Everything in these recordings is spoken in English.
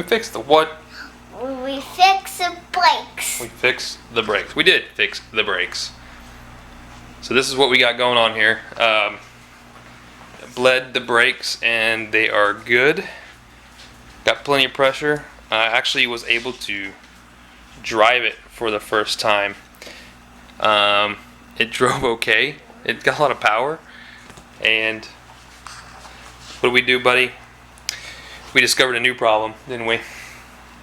fixed the what? We fixed the brakes. We fixed the brakes. We did fix the brakes. So this is what we got going on here. Bled the brakes and they are good. Got plenty of pressure. I actually was able to drive it for the first time. It drove okay. It got a lot of power. And what did we do, buddy? We discovered a new problem, didn't we?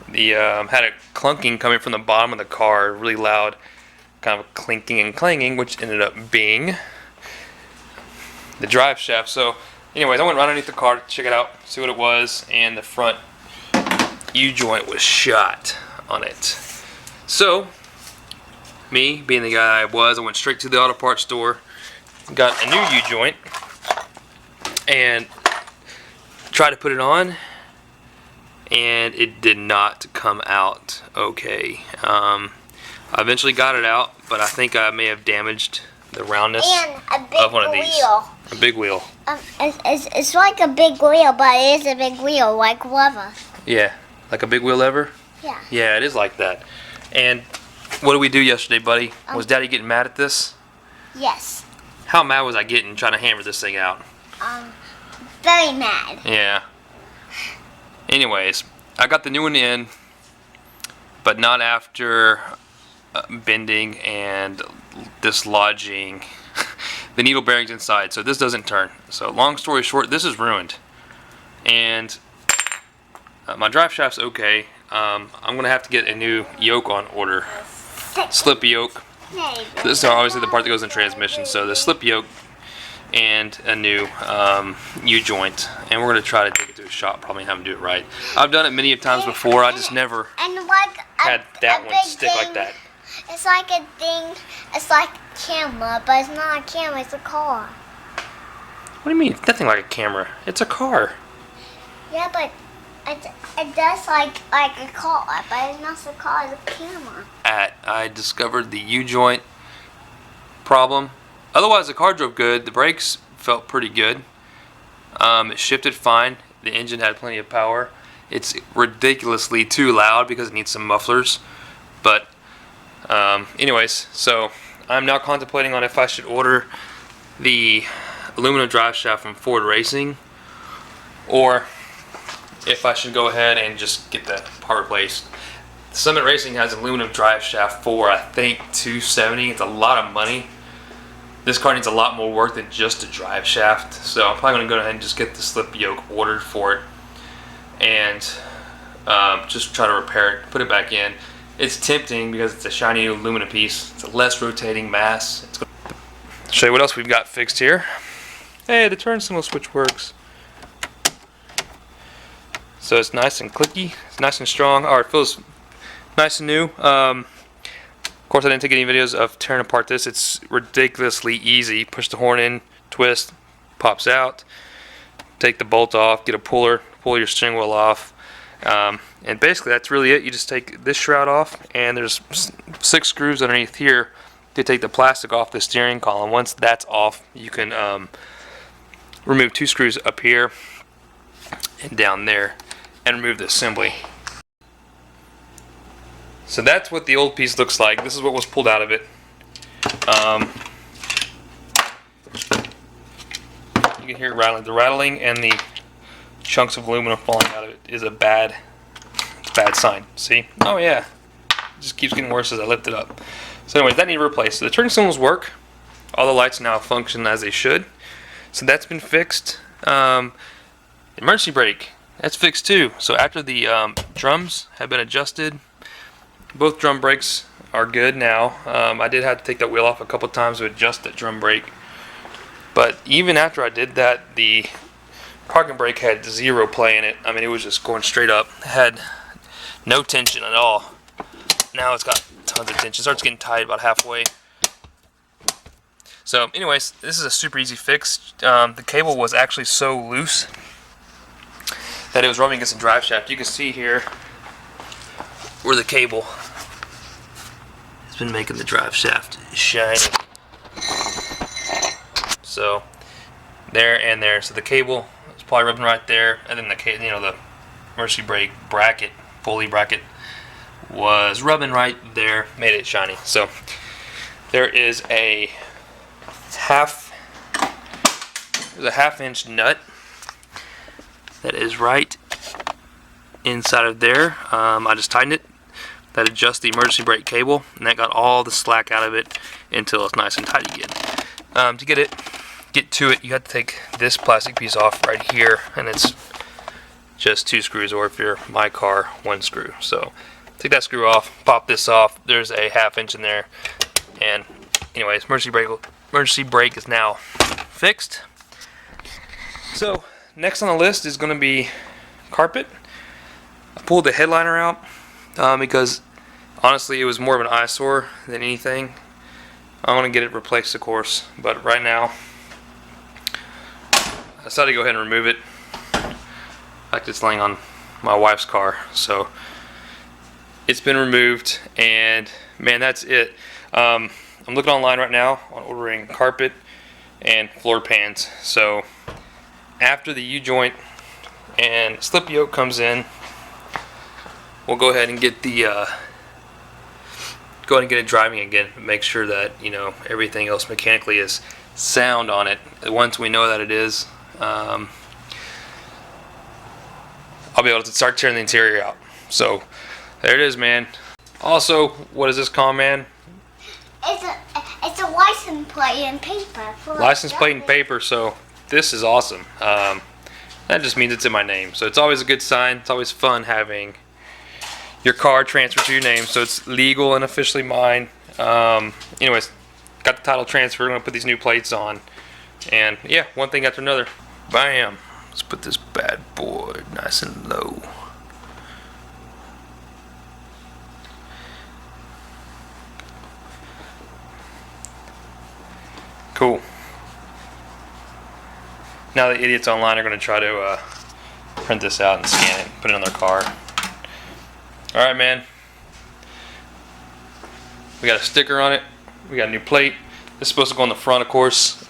The had a clunking coming from the bottom of the car, really loud, kind of clinking and clanging, which ended up being the drive shaft. So, anyways, I went right underneath the car to check it out, see what it was, and the front U-joint was shot on it. So, me being the guy I was, I went straight to the auto parts store, got a new U-joint, and tried to put it on, and it did not come out okay. I eventually got it out, but I think I may have damaged the roundness of one of these. A big wheel. It's like a big wheel, but it is a big wheel, like lever. Yeah, like a big wheel lever? Yeah. Yeah, it is like that. And what did we do yesterday, buddy? Was Daddy getting mad at this? Yes. How mad was I getting trying to hammer this thing out? Very mad. Yeah. Anyways, I got the new one in, but not after bending and dislodging the needle bearings inside. So this doesn't turn. So long story short, this is ruined. And my drive shaft's okay. I'm going to have to get a new yoke on order. Slip yoke. This is obviously the part that goes in transmission. So the slip yoke and a new U-joint, and we're going to try to take it to a shop, probably have them do it right. I've done it many times before, I just never had that one stick like that. It's like a thing, it's like a camera, but it's not a camera, it's a car. What do you mean? It's nothing like a camera. It's a car. Yeah, but it does like a car, but it's not a car, it's a camera. I discovered the U-joint problem. Otherwise, the car drove good. The brakes felt pretty good. It shifted fine. The engine had plenty of power. It's ridiculously too loud because it needs some mufflers. But anyways, so I'm now contemplating on if I should order the aluminum drive shaft from Ford Racing, or if I should go ahead and just get that part replaced. Summit Racing has aluminum drive shaft for, I think, $270. It's a lot of money. This car needs a lot more work than just a drive shaft, so I'm probably going to go ahead and just get the slip yoke ordered for it and just try to repair it, put it back in. It's tempting because it's a shiny aluminum piece. It's a less rotating mass. I'll show you what else we've got fixed here. Hey, the turn signal switch works. So it's nice and clicky. It's nice and strong. It feels nice and new. Of course, I didn't take any videos of tearing apart this. It's ridiculously easy. Push the horn in, twist, pops out. Take the bolt off, get a puller, pull your steering wheel off. And basically that's really it. You just take this shroud off, and there's 6 screws underneath here to take the plastic off the steering column. Once that's off, you can remove 2 screws up here and down there and remove the assembly. So that's what the old piece looks like. This is what was pulled out of it. You can hear it rattling. The rattling and the chunks of aluminum falling out of it is a bad sign. See? Oh yeah. It just keeps getting worse as I lift it up. So anyways, that needs replaced. So the turning signals work. All the lights now function as they should. So that's been fixed. Emergency brake. That's fixed too. So after the drums have been adjusted, both drum brakes are good now. I did have to take that wheel off a couple times to adjust that drum brake. But even after I did that, the parking brake had 0 play in it. I mean, it was just going straight up. It had no tension at all. Now it's got tons of tension. It starts getting tight about halfway. So anyways, this is a super easy fix. The cable was actually so loose that it was rubbing against the drive shaft. You can see here where the cable has been making the drive shaft shiny. So there and there. So the cable is probably rubbing right there, and then the emergency brake bracket, pulley bracket, was rubbing right there, made it shiny. So there is a half-inch nut that is right inside of there. I just tightened it. That adjusts the emergency brake cable, and that got all the slack out of it until it's nice and tight again. To get to it, you have to take this plastic piece off right here, and it's just 2 screws, or if you're my car, 1 screw. So take that screw off, pop this off. There's a half-inch in there, and anyways, emergency brake is now fixed. So next on the list is going to be carpet. I pulled the headliner out because honestly it was more of an eyesore than anything. I want to get it replaced, of course, but right now I decided to go ahead and remove it. Like it's laying on my wife's car, so it's been removed, and man, that's it. I'm looking online right now on ordering carpet and floor pans. So after the U-joint and slip yoke comes in, we'll go ahead and get it driving again. Make sure that everything else mechanically is sound on it. Once we know that it is, I'll be able to start tearing the interior out. So there it is, man. Also, what is this called, man? It's a license plate and paper. License plate and paper. So this is awesome. That just means it's in my name. So it's always a good sign. It's always fun having your car transferred to your name, so it's legal and officially mine. Anyways, got the title transferred. I'm gonna put these new plates on, and yeah, one thing after another. Bam! Let's put this bad boy nice and low. Cool. Now the idiots online are gonna try to print this out and scan it, put it on their car. Alright, man. We got a sticker on it. We got a new plate. This is supposed to go on the front, of course.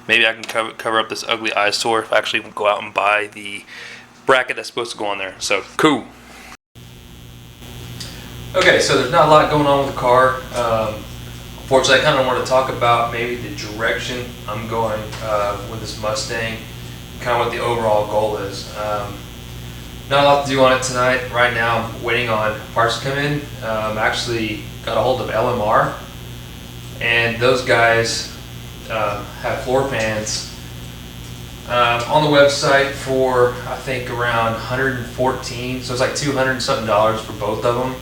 Maybe I can cover up this ugly eyesore if I actually go out and buy the bracket that's supposed to go on there. So, cool. Okay, so there's not a lot going on with the car. Unfortunately, I kind of want to talk about maybe the direction I'm going with this Mustang, kind of what the overall goal is. Not a lot to do on it tonight. Right now I'm waiting on parts to come in. Actually got a hold of LMR, and those guys have floor pans on the website for I think around 114, so it's like $200 something for both of them.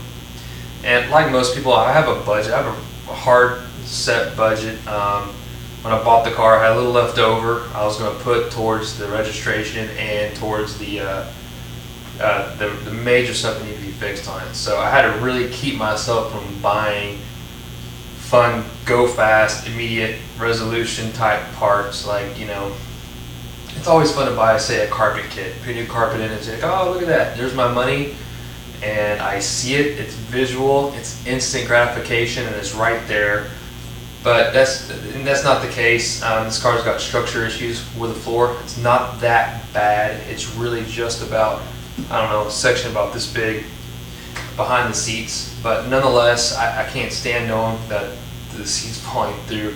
And like most people, I have a budget. I have a hard set budget. When I bought the car, I had a little left over. I was going to put towards the registration and towards the major stuff that needed to be fixed on it. So I had to really keep myself from buying fun, go fast, immediate resolution type parts. Like, it's always fun to buy, say, a carpet kit. Put a new carpet in and say, oh, look at that, there's my money, and I see it, it's visual, it's instant gratification, and it's right there. But that's not the case. This car's got structure issues with the floor. It's not that bad. It's really just about, I don't know, a section about this big behind the seats. But nonetheless, I can't stand knowing that the seat's falling through.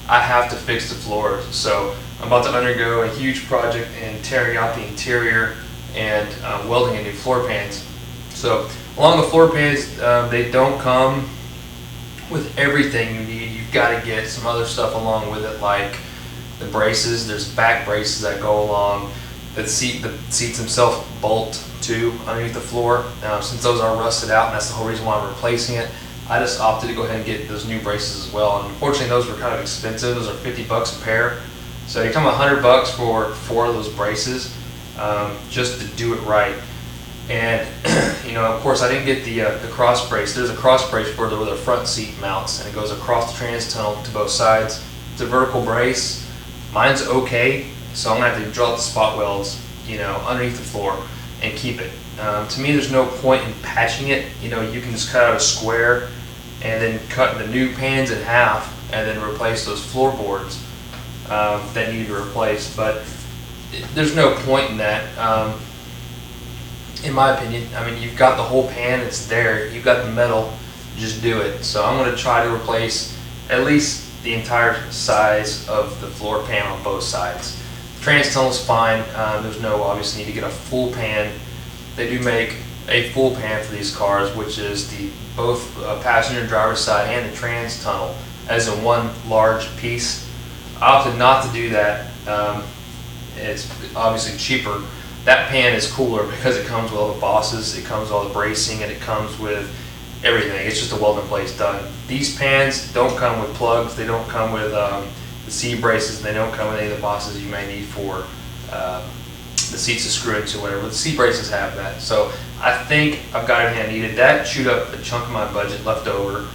I have to fix the floors. So I'm about to undergo a huge project in tearing out the interior and welding in new floor pans. So along the floor pans, they don't come with everything you need. You've got to get some other stuff along with it, like the braces. There's back braces that go along. The seats themselves bolt to underneath the floor. Since those are rusted out, and that's the whole reason why I'm replacing it, I just opted to go ahead and get those new braces as well. And unfortunately, those were kind of expensive. Those are $50 a pair. So you're talking about $100 for 4 of those braces, just to do it right. And of course, I didn't get the cross brace. There's a cross brace for where the front seat mounts, and it goes across the trans tunnel to both sides. It's a vertical brace. Mine's okay, so I'm gonna have to drill out the spot welds, underneath the floor and keep it. To me, there's no point in patching it. You can just cut out a square and then cut the new pans in half and then replace those floorboards that need to be replaced. But there's no point in that. in my opinion. I mean, you've got the whole pan, it's there. You've got the metal, just do it. So I'm going to try to replace at least the entire size of the floor pan on both sides. The trans tunnel's fine. There's no obvious need to get a full pan. They do make a full pan for these cars, which is the both passenger and driver's side and the trans tunnel as in one large piece. I opted not to do that. It's obviously cheaper. That pan is cooler because it comes with all the bosses, it comes with all the bracing, and it comes with everything. It's just a weld in place done. These pans don't come with plugs, they don't come with the seat braces, and they don't come with any of the bosses you may need for the seats to screw into, whatever. The seat braces have that. So I think I've got everything I needed. That chewed up a chunk of my budget left over,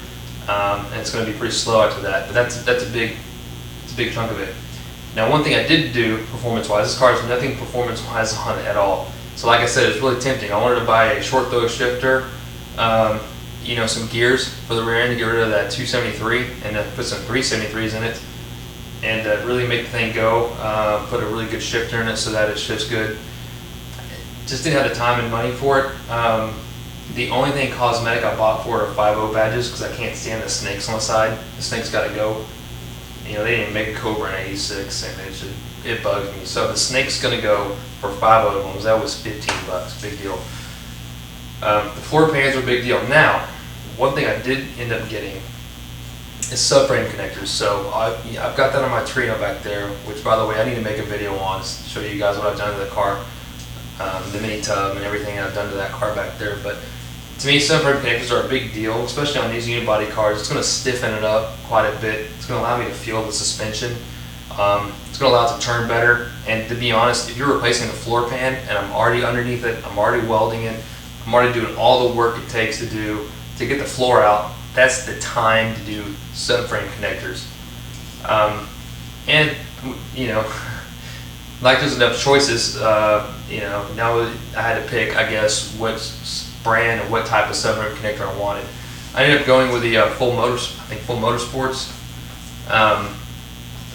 and it's going to be pretty slow after that. But that's a big chunk of it. Now, one thing I did do performance-wise, this car has nothing performance-wise on it at all. So like I said, it's really tempting. I wanted to buy a short throw shifter, some gears for the rear end to get rid of that 273 and then put some 373s in it and really make the thing go. Put a really good shifter in it so that it shifts good. Just didn't have the time and money for it. The only thing cosmetic I bought for it are 5.0 badges because I can't stand the snakes on the side. The snakes got to go. They didn't even make a Cobra in '86, and it bugs me. So the snake's gonna go for 5.0 ones. That was $15, big deal. The floor pans were a big deal. Now, one thing I did end up getting is subframe connectors. So I've got that on my Trino back there, which by the way I need to make a video on to show you guys what I've done to the car, the mini tub and everything I've done to that car back there. But to me, subframe connectors are a big deal, especially on these unibody cars. It's going to stiffen it up quite a bit. It's going to allow me to feel the suspension. It's going to allow it to turn better. And to be honest, if you're replacing the floor pan and I'm already underneath it, I'm already welding it, I'm already doing all the work it takes to get the floor out, that's the time to do subframe connectors. Like there's enough choices, now I had to pick, I guess, what brand and what type of subframe connector I wanted. I ended up going with the Full Motorsports,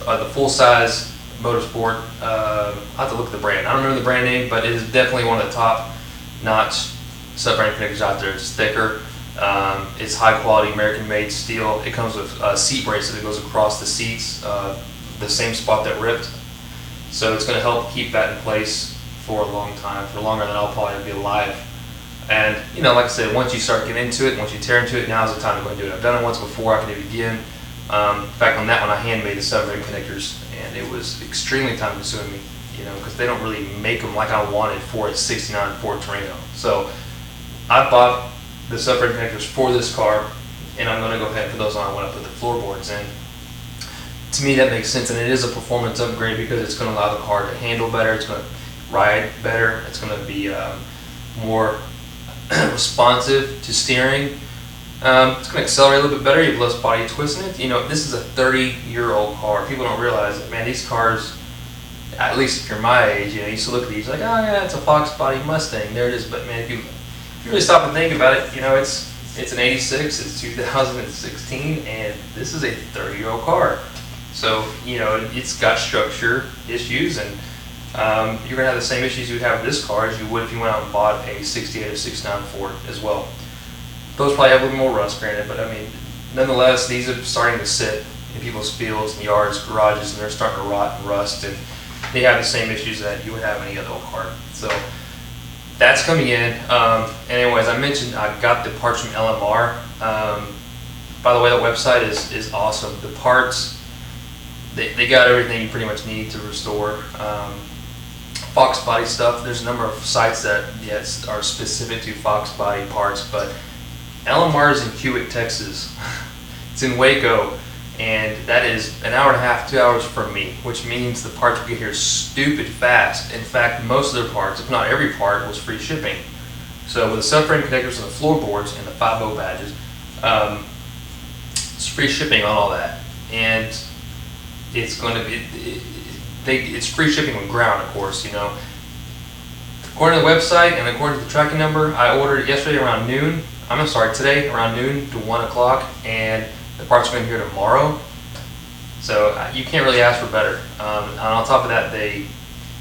the full size Motorsport. I'll have to look at the brand. I don't remember the brand name, but it is definitely one of the top notch subframe connectors out there. It's thicker. It's high quality American made steel. It comes with a seat brace that goes across the seats, the same spot that ripped. So it's going to help keep that in place for a long time, for longer than I'll probably be alive. And like I said, once you start getting into it, once you tear into it, now's the time to go and do it. I've done it once before, I can do it again. In fact, on that one I hand made the subframe connectors, and it was extremely time consuming, because they don't really make them like I wanted for a '69 Ford Torino. So I bought the subframe connectors for this car, and I'm going to go ahead and put those on when I put the floorboards in. To me, that makes sense, and it is a performance upgrade because it's going to allow the car to handle better, it's going to ride better, it's going to be more responsive to steering. It's going to accelerate a little bit better. You have less body twist in it. This is a 30-year-old car. People don't realize that, man. These cars, at least if you're my age, you used to look at these like, oh yeah, it's a Fox body Mustang. There it is. But man, if you really stop and think about it, it's an '86, it's 2016, and this is a 30-year-old car. So it's got structure issues, and you're going to have the same issues you would have with this car as you would if you went out and bought a '68 or '69 Ford as well. Those probably have a little more rust, granted, but nonetheless, these are starting to sit in people's fields and yards, garages, and they're starting to rot and rust, and they have the same issues that you would have in any other old car. So that's coming in. And anyways, I mentioned I got the parts from LMR. By the way, that website is awesome. The parts, they got everything you pretty much need to restore. Fox body stuff, there's a number of sites that are specific to Fox body parts, but LMR is in Hewitt, Texas. It's in Waco, and that is an hour and a half, 2 hours from me, which means the parts will get here stupid fast. In fact, most of their parts, if not every part, was free shipping. So with the subframe connectors and the floorboards and the 5.0 badges, it's free shipping on all that, and it's going to be it's free shipping on ground, of course. According to the website and according to the tracking number, I ordered it yesterday around noon. Today around noon to 1 o'clock, and the parts are going here tomorrow. So you can't really ask for better. And on top of that, they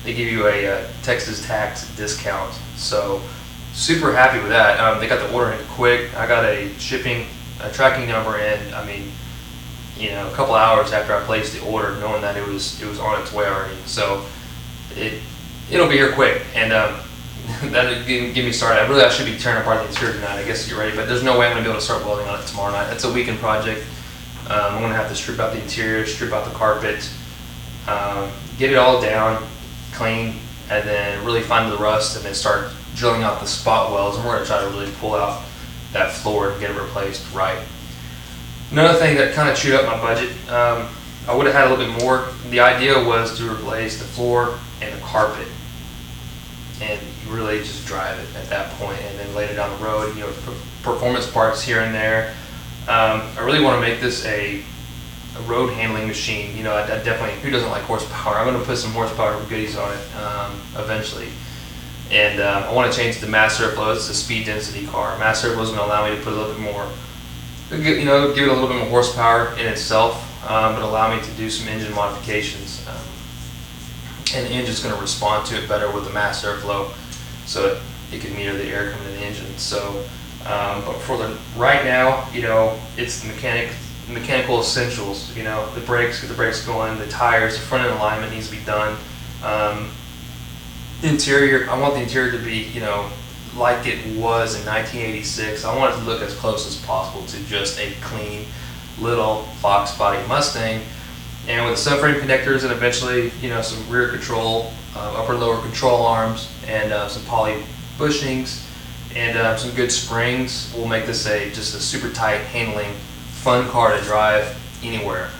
give you a Texas tax discount. So super happy with that. They got the order in quick. I got a tracking number in. I mean, a couple hours after I placed the order, knowing that it was on its way already. So it'll be here quick, and that'll give me started. I should be tearing apart the interior tonight, I guess, to get ready, but there's no way I'm gonna be able to start welding on it tomorrow night. It's a weekend project. I'm gonna have to strip out the interior, strip out the carpet, get it all down, clean, and then really find the rust, and then start drilling out the spot welds, and we're gonna try to really pull out that floor and get it replaced right. Another thing that kind of chewed up my budget, I would have had a little bit more. The idea was to replace the floor and the carpet, and really just drive it at that point, and then later down the road, performance parts here and there. I really want to make this a road handling machine. I definitely, who doesn't like horsepower? I'm going to put some horsepower goodies on it eventually. And I want to change the mass airflow. It's a speed density car. Mass airflow is going to allow me to put a little bit more, give it a little bit more horsepower in itself, but allow me to do some engine modifications. And the engine's going to respond to it better with the mass airflow, so it can meter the air coming to the engine. So, but for right now, it's the mechanical essentials. The brakes, get the brakes going, the tires, the front end alignment needs to be done. The interior, I want the interior to be, like it was in 1986. I want it to look as close as possible to just a clean little box body Mustang. And with the subframe connectors and eventually, some rear control, upper lower control arms, and some poly bushings, and some good springs, will make this just a super tight handling, fun car to drive anywhere.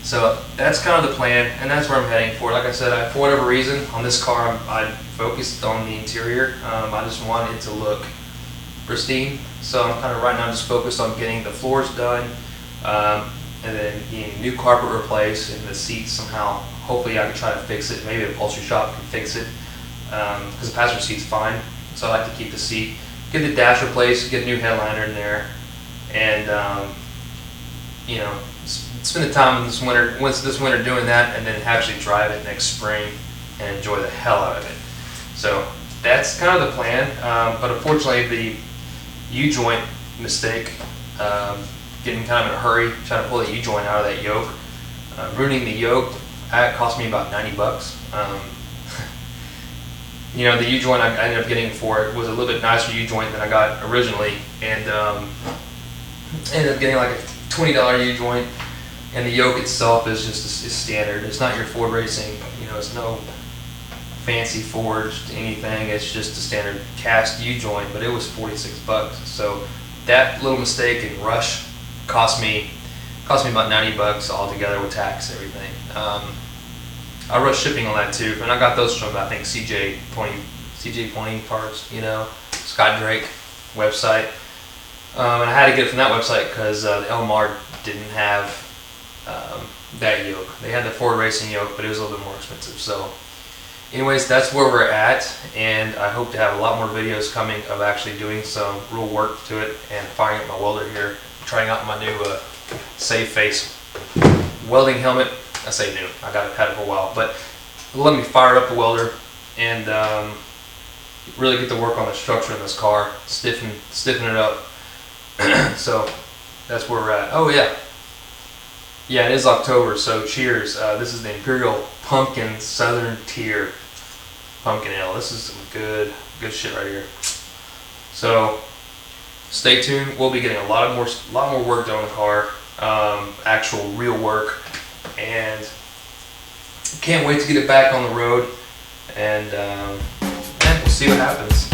So that's kind of the plan, and that's where I'm heading for. Like I said, for whatever reason, on this car, I focused on the interior. I just want it to look pristine. So I'm kind of right now just focused on getting the floors done, and then getting new carpet replaced, and the seats somehow. Hopefully, I can try to fix it. Maybe the upholstery shop can fix it, because the passenger seat's fine. So I like to keep the seat, get the dash replaced, get a new headliner in there, and spend the time this winter doing that, and then actually drive it next spring and enjoy the hell out of it. So that's kind of the plan. But unfortunately, the U-joint mistake, getting kind of in a hurry, trying to pull the U-joint out of that yoke, ruining the yoke, that cost me about $90. The U-joint I ended up getting for it was a little bit nicer U-joint than I got originally, and ended up getting like a $20 U-joint. And the yoke itself is just is standard. It's not your Ford Racing, it's no fancy forged anything. It's just a standard cast U-joint, but it was $46. So that little mistake and rush cost me about $90 altogether with tax and everything. I rushed shipping on that too, and I got those from, I think, CJ Pointing Parts, Scott Drake website. And I had to get it from that website because the LMR didn't have that yoke. They had the Ford Racing yoke, but it was a little bit more expensive. So anyways, that's where we're at, and I hope to have a lot more videos coming of actually doing some real work to it and firing up my welder here, trying out my new Save Face welding helmet. I say new, I had it for a while, but let me fire up the welder and really get to work on the structure in this car, stiffen it up. So that's where we're at. Oh yeah, it is October, so cheers. This is the Imperial Pumpkin Southern Tier Pumpkin Ale. This is some good shit right here. So stay tuned. We'll be getting a lot more work done on the car, actual real work, and can't wait to get it back on the road. And we'll see what happens.